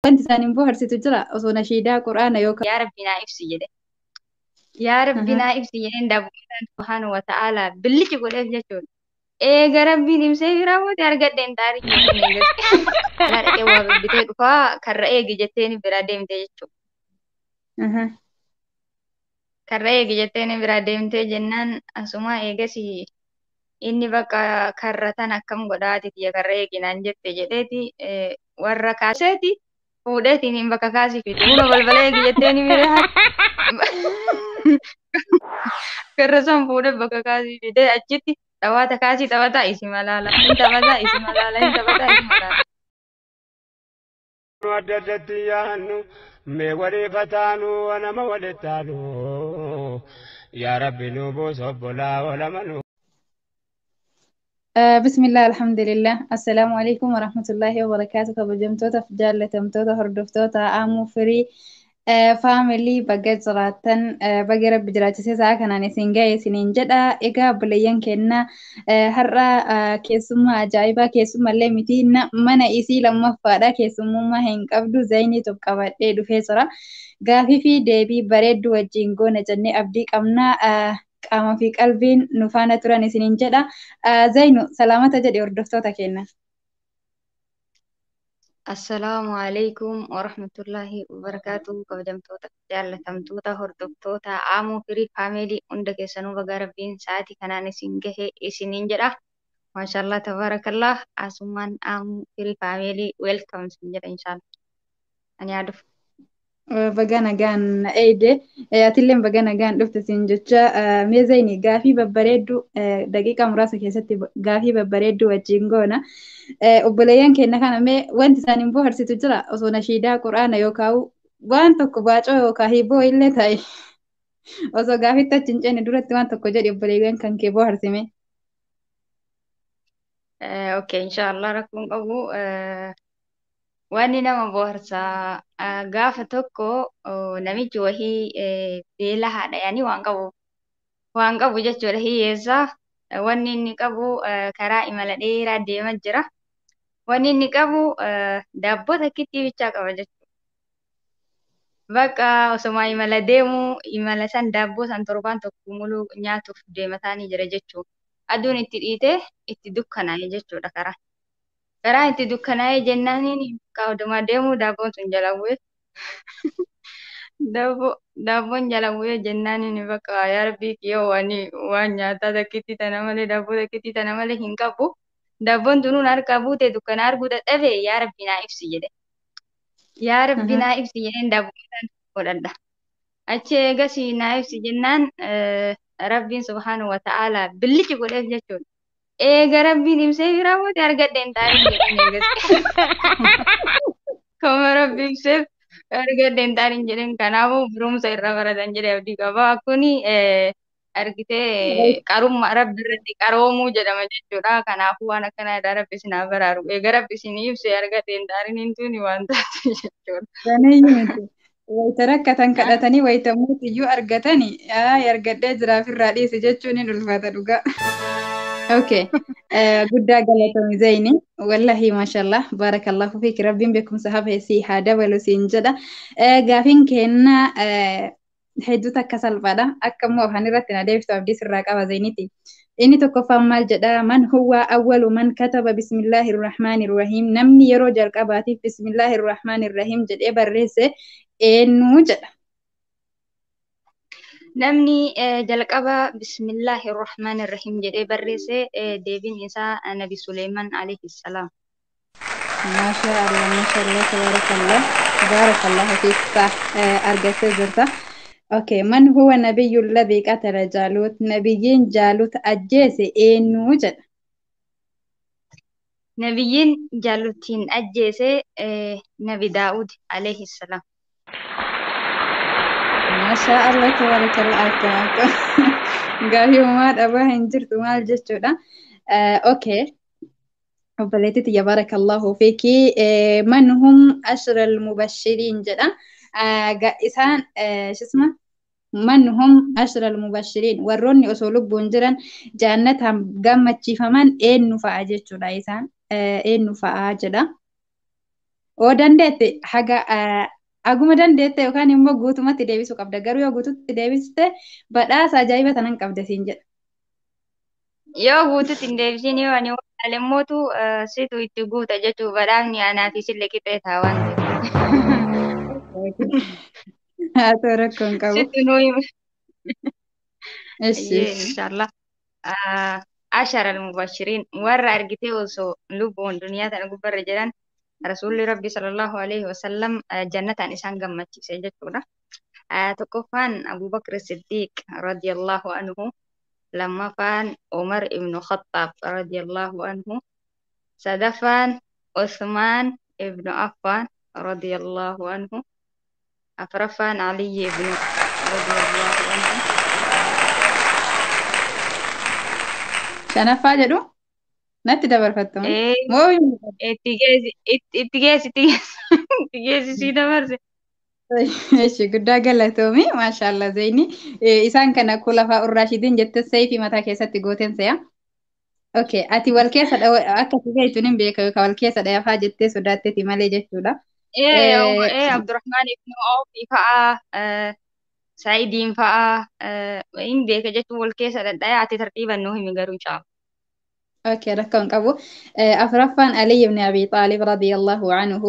wanti isaan bohaarsitu jira osoo nashiidaa quraana yookaan yaa rabbi naa ibsi jedhe. Yaa rabbi naa ibsi jedheen daawwataan subhaanahu wa ta'aalaa billichi godheef jechuudha. Eega rabbiin ibsee raawwate argadheen taarii jedheen eegas. Alaa dhaqee waa bibbitee dhufaa karra eegi jetteen bira deemte jechuudha. Karra eegi jetteen bira deemtee jennaan asuma eegas inni bakka karra tan akkam godhaati tiyya karra eeginaan jette jedheeti warra kaaseeti fuudheetiin bakka kaasii fide. Huna balbala eegi jetteen bira karra san fuudhee bakka kaasii fidee achitti taphata kaasii taphataa isi malaala. Hin taphataa isi malaala. Hin taphataa isi malaala. adda addatti yaannu mee waliifataanu wanama walittaanu yaa rabbi nu buusa obbolaa olamanu. بسم الله الحمد لله السلام عليكم ورحمة الله وبركاته كبجمتوتا في جالة تمتوتا هردفتوتا آمو فري فاميلي بقى جراتن بقى رب جراتي سيسا كان نسينجاي سنين جدا إيقا بليان كنا هرّا كيسوما عجائبا كيسوما اللي متين من إيسي لما فادا كيسوما ما هنك أبدو زيني تبقى دو فيسرا غافي في ديبي بريد وجينغو نجني أبديك أمنا قام في قلبين نفانا تراني سنين جدا زينو سلامة جدي وردفتوتا كنا Assalaamu alaikum warahmatullahi wabarakatuh. Kabajamtoota jaallatamtoota hordoftoota Aamuu Firii Faameelii hunda keessanuu baga rabbiin sa'aatii kanaan isin gahe isiniin jedha. Maashaallah tabaarakallah asumaan Aamuu Firii Faameelii weelkam isin jedha inshaallah. Ani yaaduuf. Bagana gaan eede atilleen bagana gaan dhufte siin jecha mee zayni gaafii babbareeddu daqiiqa muraasa keessatti gaafii babbareeddu wajjin goona. Obboleeyyan keenya kana mee wanti isaan hin bohaarsitu jira osoo nashiidaa quraana yookaan waan tokko baacoo yookaan hibboo illee ta'e osoo gaafitti achi hin ceene duratti waan tokko jedhi obboleeyyan kan kee bohaarsime. Okay inshaallah rakkoon qabu. Wanni nama bohaarsaa gaafa tokko namichi wahii beela haadha yaani waan qabu jechuudha hiyyeessaa. Wanni inni qabu karaa imala dheeraa deemaa jira. Wanni inni qabu daabboo takkitti bichaa qaba jechuudha. Bakka osuma imala deemu imala san daabboo san torbaan tokko muluu nyaatuuf deemataanii jira jechuudha. Aduun itti dhiitee itti dukkanaa'e jechuudha karaa. Karaa itti dukkanaa'ee jennaaniin kaawwamaa deemu daabboon sun jala bu'ee daabboon jala bu'ee jennaaniin bakka yaa rabbii kiyyoo waan nyaataa takkitti tana malee daabboo takkitti tana malee hin qabu. Daabboon tunuun harkaa buutee dukkana arguu dadhabee yaa rabbi naa ibsi jedhe. Yaa rabbi naa ibsi jedheen daabboo san godhadha. Achi eegas naa ibsi jennaan rabbiin subhaanahu wa ta'aalaa billichi godheef jechuudha. Eega rabbiin ibsee raawwate argadheen taarii jedheen eegas. Kama rabbi ibseef argadheen taarii jedheen kanaafuu barumsa irraa baratan jedhee abdii qaba. Kuni argitee qarummaa rabbi irratti qaroomuu jedhama jechuudha. Kanaafuu waan akkanaa irraa rabbi isin haa baraaru. Eega rabbi isin ibsee argadheen taariin hin tuni waan taate jechuudha. Sanayyuu miti. Wayita rakkatan kadhatanii wayita mootiyyuu argatanii argadhee jiraafirraa dhiisi jechuun ni ulfaata dhugaa. Okay. Guddaa galatoomi zayni. Wallahi mashallah. Barakallahu fiik. Rabbiin beekumsa hafe si haa dabalu siin jedha. Gaafiin kenna hedduu takka salphaadha. Akka immoo afaan irratti na deebistu abdii sirraa qaba zayniti. Inni tokkoffaan maal jedha man huwa awwalu man kataba bismillahir rahmanir rahim namni yeroo jalqabaatiif bismillahir rahmanir rahim jedhee barreesse eenyu jedha. Namni jalqaba bismillahir rahmanir rahim jedhee barreesse deebiin isaa Nabi Sulaiman alayhi salaam. Maashaallah tabarakallah barakallahu fiik argatee jirta. Okay, man huwa nabiyyu alladhi qatala Jaalut nabiyyiin Jaalut ajjeese eenyu jedha. Nabiyyiin Jaalutiin ajjeese Nabi Daawud alayhi salaam. Maashaallah tabarakallah akkam gaafii uumaa dhabaa hin jirtu maal jechuudha. Okay. وبليتي يا بارك الله فيك من هم أشر المبشرين جدا إسان شو اسمه من هم أشر المبشرين وروني أسولوب بونجران جنة هم قامت فمن إيه نفع جدا إسان إيه نفع جدا oo dandeette haga aguma dandeette yookaan immoo guutumatti deebisuu qabda. Garuu yoo guututti deebiste badhaasa ajaa'iba tanan qabda siin jedha. Yoo guututti hin deebisin yoo ani waan mootu situ itti guuta jechuun badhaafni anaa fi sille qixee ta'a waan ta'eef. Haa ta'u rakkoo hin qabu. Situ nuyi Ishi. inshallah. Ashara al-mubashiriin warra argitee osoo lubbuun duniyaa tana gubbarra jiran rasuulli rabbi sallallahu alaihi wasallam jannataan isaan gammachiise jechuudha. Tokkoffaan Abubakr Siddiq radiyallahu anhu, lammaffaan Umar ibn Khattab radiyallahu anhu, sadaffaan Uthman ibn Affan radiyallahu anhu, afraffaan Ali ibn radiyallahu anhu. Shanaffaa jedhu natti dabarfattu moo Itti geessi sii dabarse. Ishi guddaa galatoomi maashaallah Zeyni isaan kana kulafaa urraashidiin jette sayfii mataa keessatti gooteen se'a. Okay, ati wal keessa akka sigeetuun hin beeka yookaan wal keessa dhayafaa jettee sodaatteeti malee jechuudha. Abdurrahman ibn Awf fa'aa Sa'idiin fa'aa hin beeka jechuun wal keessa dhadhaya ati tartiiban nuu himi garuu inshaAllah. اوكي ركن قبو افرفان علي بن ابي طالب رضي الله عنه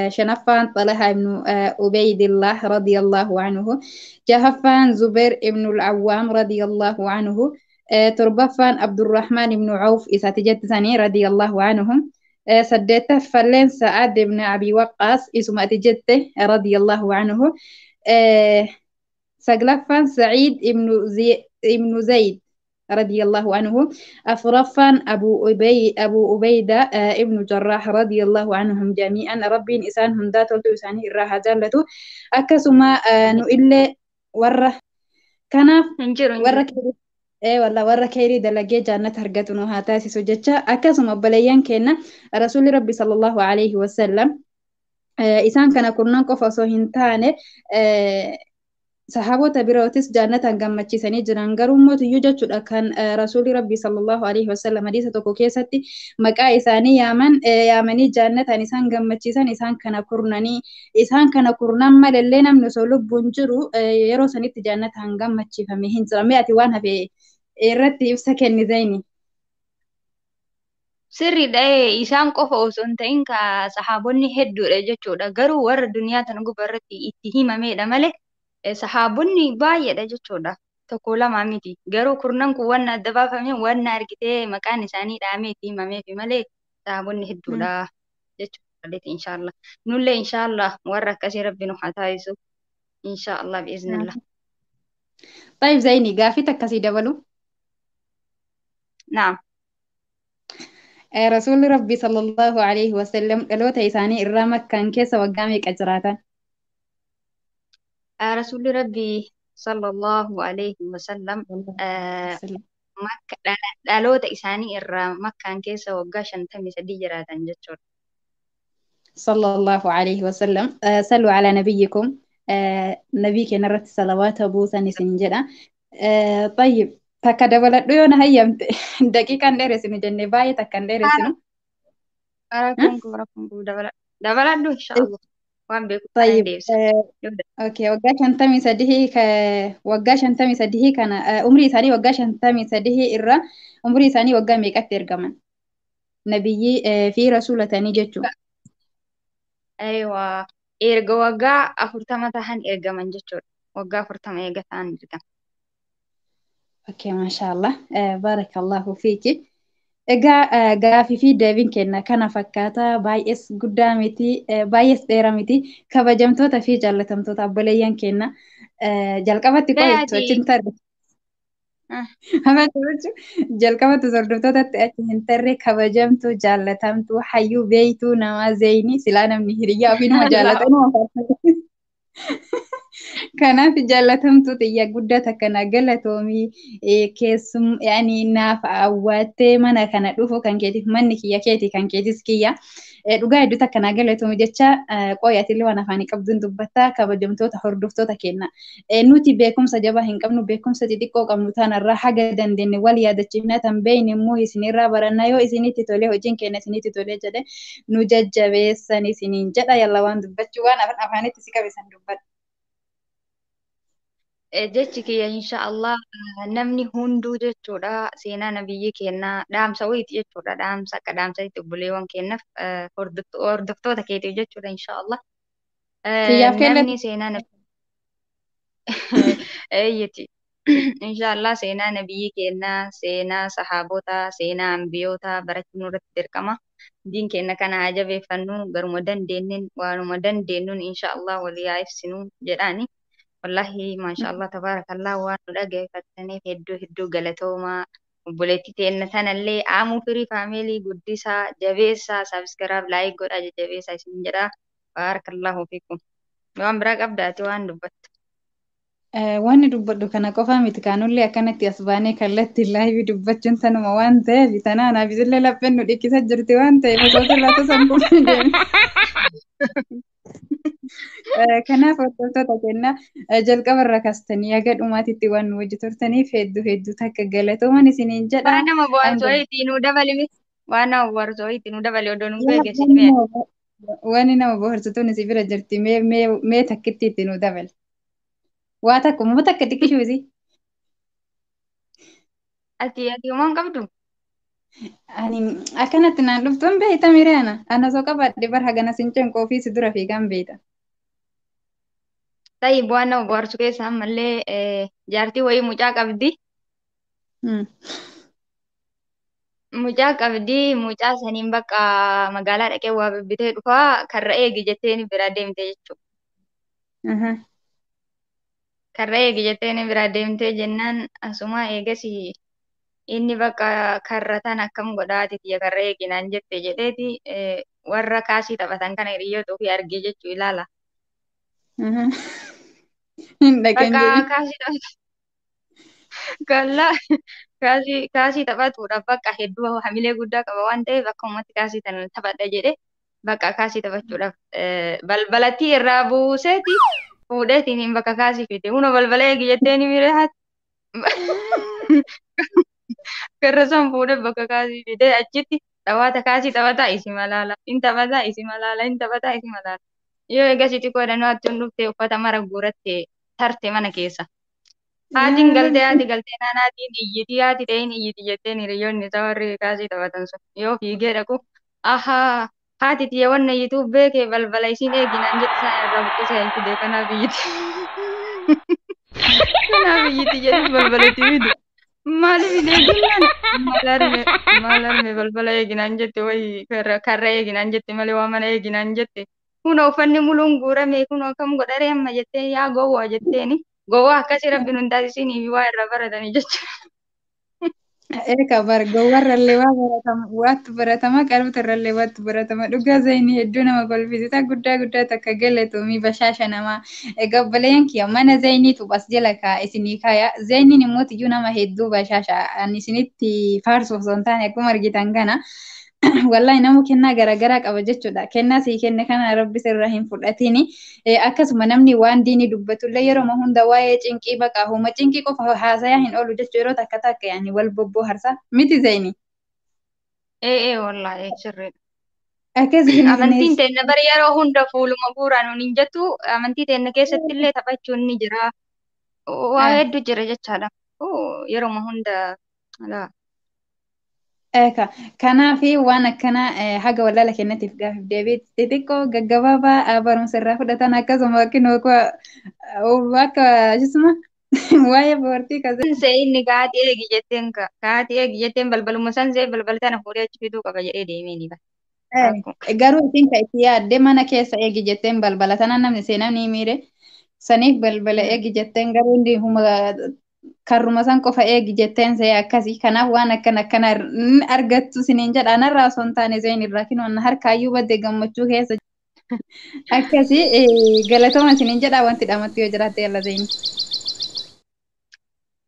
شنفان طلحه بن عبيد الله رضي الله عنه جهفان زبير بن العوام رضي الله عنه تربفان عبد الرحمن بن عوف اساتجت ثاني رضي الله عنهم سدت فلين سعد بن ابي وقاص اسم اتجت رضي الله عنه سقلفان سعيد بن زيد رضي الله عنه أفرفان أبو أبيدة ابن جراح رضي الله عنهم جميعا ربي إنسانهم ذات التوساني الراحة جالته أكسما نؤل ورة كان ورة والله ورة كيري دلقي جانة هرقتنا هاتاسي سجتشا أكسما بليان كينا رسول ربي صلى الله عليه وسلم إسان كان كرنان قفصو هنتاني sahaabota birootis jannatan gammachiisanii jiran garuu mootiyyuu jechuudha kan rasuulli rabbii sallallahu alaihi wasallam hadiisa tokko keessatti maqaa isaanii yaamanii jannatan isaan gammachiisan isaan kana kurnan malallee namni osoo lubbuun jiru yeroo sanitti jannatan gammachiifame hin jirame ati waan hafe irratti ibsa kenni Zeyni. Sirriidha isaan qofa osoo hin ta'in ka sahaabonni hedduudha jechuudha garuu warra duniyaa tana gubbarratti itti himamedha malee. Sahaabonni baay'eedha jechuudha. Tokko lama miti. Garuu kurnan kun wanna adda baafame wanna argitee maqaan isaanii dhahamee itti himameefi malee sahaabonni hedduudha jechuudha. Inshaallah. Nullee inshaallah warra akkasii rabbi nu haa taasisu. Inshaallah bi'iznillah. طيب زيني قافت akkasii dabalu. Naam. Rasuulli rabbi sallallahu alaihi wasallam dhaloota isaanii irraa makkaan keessa waggaa meeqa jiraatan? Rasuulli rabbii sallallahu alaihi wasallam dhaloota isaanii irraa makkaan keessa waggaa 53 jiraatan jechuudha. sallallahu alaihi wasallam sallu ala nabiyyikum nabii keenya irratti salawaata buusan isin jedha. Tayyib takka dabaladhu yoo na hayyamte daqiiqaan dheeresinu jennee baay'ee takkan dheeresinu. Rakkoon dabaladhu inshaallah. Waan beeku okay waggaa 53 kana umrii isaanii waggaa 53 irra umrii isaanii waggaa meeqatti ergaman nabiyyii fi rasuulatanii jechuudha. Aywa erga waggaa 40 tahan ergaman jechuudha. Waggaa 40 eega tahan ergaman. Okay maashaallah barakallahu fiiki. Egaa gaafii fi deebiin kenna kana fakkaata baay'ees guddaa miti baay'ees dheeraa miti kabajamtoota fi jaallatamtoota obboleeyyan kenna jalqabatti qo'attu achiin tarre jalqabatti hordoftootatti achi hin tarre kabajamtuu jaallatamtuu hayyuu beeytuu nama Zeyni silaa namni hiriyyaa ofii nama jaallatan Kanaaf jaallatamtuu xiyyaa guddaa takkana galatoomii keessum yaani naaf hawwattee mana kana dhufu kan keetiif manni kiyya keeti kan keetis kiyya dhugaa hedduu takkana galatoomii jecha qoyatillee waan afaanii qabduun dubbattaa kabajamtoota hordoftoota kenna. Nuti beekumsa jabaa hin qabnu beekumsa xixiqqoo qabnu tanarraa haga dandeenye wal yaadachiifna tan beeyne immoo isinirraa barannaa yoo isinitti tolee hojiin keenya isinitti tolee jedhe nu jajjabeessan isiniin jedha yalla waan dubbachuu waan afaanitti si qabeessan dubbadha. Jechi kiyya insha Allah namni hunduu jechuudha seenaa nabiyyi kennaa dhaamsa wayiiti jechuudha dhaamsa akka dhaamsa itti obboleewwan kennaaf hordoftoota keetiif jechuudha insha Allah. Kiyyaaf kelle Namni seenaa eeyyati insha Allah seenaa nabiyyi kennaa seenaa sahaabota seenaa ambiyoota barachuun irratti dirqama. Diin kenna kana jabeeffannu garuma dandeenyeen waanuma dandeenyuun insha Allah walii haa ibsinu jedhaani. Wallahi maashaallah tabaarakallah waan nu dhaggeeffataniif hedduu galatoomaa obboleettii teenna tanallee aamuu firii faameelii guddisaa jabeessaa sabiskiraab laayik godha jajjabeessaa isin jedha baarakallahu fiikum waan biraa qabdaati waan dubbattu. Wanni dubbadhu kana qofa miti kaanullee akkanatti as baanee kallattii laayivii dubbachuun tanuma waan ta'eef tanaanaaf isillee lapheen nu dhikkisa jirti waan ta'eef osoo sirraa tasan kun deemu. Kanaaf hordoftoota keenya jalqabarra kaastanii haga dhumaatitti waan nu wajji turtaniif hedduu takka galatooman isiniin jedha. Waan nama bohaarsoo ittiin nu dabali waan nama bohaarsoo ittiin nu dabali odoo nu beekesin Wanni nama bohaarsituun si bira jirti mee takkitti ittiin nu dabali. Waa takka uumama takka xiqqishuusi. ati homaan qabdu. Ani akkanatti naan dhuftuun beekta miriyaana. Ana osoo qabaadhe bar hagana sinceen koofii si dura fiigan beekta. Ta'ii bu'aan nama bohaarsu keessa ammallee jaartii wayii mucaa qabdi. Mucaa qabdi mucaa saniin bakka magaalaa dhaqee waa bibbitee dhufaa karra eegi jettee bira deemte jechuudha. Karra eegi jettee bira deemtee jennaan asuma eegasi inni bakka karra tan akkam godhaati tiyya karra eeginaan jette jedheeti warra kaasii taphatan kana hiriyoota ofii argee jechuu ilaala. Bakka kaasii taphatan. Kallaa kaasii taphatuudhaaf bakka hedduu hamilee guddaa qaba waan ta'eef akka uummatti kaasii tan taphadha jedhe bakka kaasii taphachuudhaaf balbalatti irraa buuseeti fuudheetiin bakka kaasii fide huna balbala eegi jettee ni miire karra san fuudhee bakka kaasii fide achitti taphaata kaasii taphataa isi malaala in taphataa isi malaala in taphataa isi malaala yoo eegasitti godhanoo attuun dhuftee uffata mara guurattee tarte mana keessa. Haatiin galtee naanaatiin iyyiti haati ta'in iyyiti jetteen hiriyoonni isaa warri kaasii taphatan sun yoo fiigee dhaqu ahaa haati tiyya wanna iyyituuf beekee balbala isiin eeginaan jette sana irraa buqqisee fide kanaaf iyyiti. Kanaaf iyyiti jedhee balbala itti fidu. Maaliif hin eeginaan? Maalarme balbala eeginaan jette wayii karra eeginaan jette malee waa mana eeginaan jette. Kunoo uffanni muluun guurame kunoo akkam godharee amma jettee yaa gowwaa jetteeni. Gowwaa akkasii rabbi nun taasisanii waa irraa baratanii jechuudha. Eka bar gowwarrallee waatu baratama qalbitarrallee waatu baratama dhugaa zayinii hedduu nama kolfisita guddaa takka galatoomii bashaasha namaa gabbaleen kiyya mana zayiniitu as jala kaa isinii kaaya zayiniin immoo tiyyuu nama hedduu bashaasha ani isinitti faarsuuf osoo hin taane akkuma argitan kana wallahi namu kennaa garaagaraa qaba jechuudha kennaa sii kenne kana rabbi sirraa hin fudhatini akkasuma namni waan diinii dubbatullee yeroo hunda waa'ee cinqii baqaa huma cinqii qofa haasayaa hin oolu jechuu yeroo takka yaani wal bobboo harsa miti zayini. Wallahi sirriidha. Akkasii Amantiin teenya bari yeroo hunda fuuluma guuraan hin jettu amantii teenya keessatti illee taphachuun ni jira. Waa hedduu jira jechaadha. Yeroo hunda alaa. Eka kanaafi waan akkana haga walaala kennatiif gaafiif deebii xixiqqoo gaggabaabaa barumsa irraa fudhatan akkasuma akka jisuma waa'ee boortii kaza. Inni kaati eegi jetteen balbaluma san see balbal tana fuudhee achi fiduu qaba jedhee deemee ni garuu isin ka itti yaadde mana keessa eegi jetteen balbala tana namni seenaa ni miire saniif balbala eegi jetteen garuu hundi huma karruma san qofa eegi jetteen see akkasii kanaaf waan akkana argattu siniin jedha narraa osoo hin taane zeen irraa kinoonna harkaayyuu badde gammachuu keessa. Akkasii galatooma isiniin jedhaa wanti dhaamatti yoo jiraatte yalla zeeni.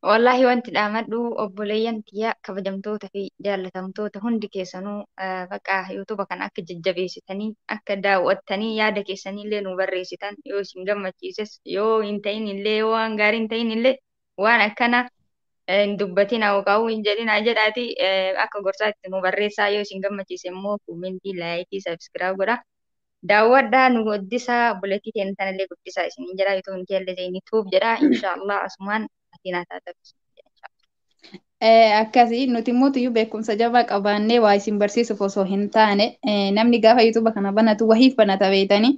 Wallaahi wanti dhaamadhu obboleeyyan tiyya kabajamtoota fi jaallatamtoota hundi keessanuu baqa yuutuuba kana akka jajjabeessitanii akka daawwattanii yaada keessanii illee nu barreessitan yoo isin gammachiises yoo hin ta'in illee yoo waan gaarii hin ta'in illee waan akkana hin dubbatin hawwaa'uu hin jedhinaa jedhaati akka gorsaatti nu barreessaa yoo isin gammachiise immoo koommentii laayikii sabiskiraayib godha. Daawwadhaa nu guddisaa buletii ta'in tanallee guddisaa isiniin jedhaa yuutuun keellee ta'in tuub jedhaa inshaallah asumaan atiin haa taatu. Akkasii nuti immoo tuyyuu beekumsa jabaa qabaannee waa isin barsiisuuf osoo hin taane namni gaafa yuutuuba kana banatu wahiif banata beektanii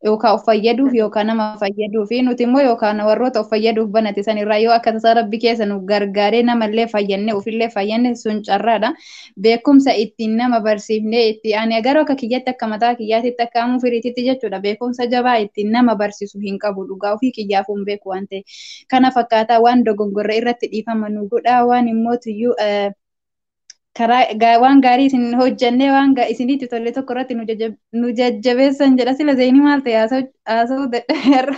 yookaan of fayyaduuf yookaan nama fayyaduuf nuti immoo yookaan warroota of fayyaduuf banate sanirraa yoo akka tasaa rabbi keessa nu gargaaree namallee fayyanne ofillee fayyanne sun carraadha. Beekumsa ittiin nama barsiifnee itti ani agaruu akka kiyyatti akka mataa kiyyaatitti akka ammoo firiititti jechuudha beekumsa jabaa ittiin nama barsiisu hin qabu dhugaa ofii kiyyaafuu hin beeku waan ta'e. Kana fakkaataa waan dogongorre irratti dhiifama nu godhaa waan immoo tuyyuu waan gaarii isin hojjannee waan isinitti tolle tokko irratti nu jajjabeessan jedha sila zeenii maal ta'e haasa'uu dadhabeerra.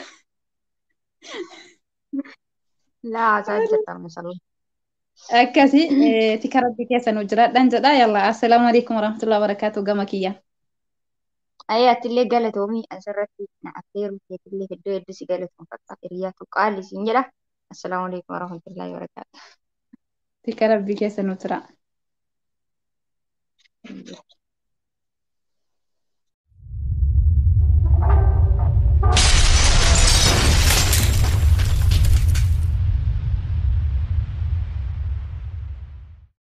Laa haasa'aa jirta masaluu. Akkasii tika rabbi keessa nu jiraadhaan jedha yalla assalaamu alaikum warahmatullahi wabarakatuh gama kiyya. Ayyaa atillee galatoomii asirratti na affeeru keetillee iddoo hedduu si galatoon fakkaata hiriyaa tuqqaalli siin jedha. Assalaamu alaikum warahmatullahi wabarakatuh. Tika rabbi keessa nu jira.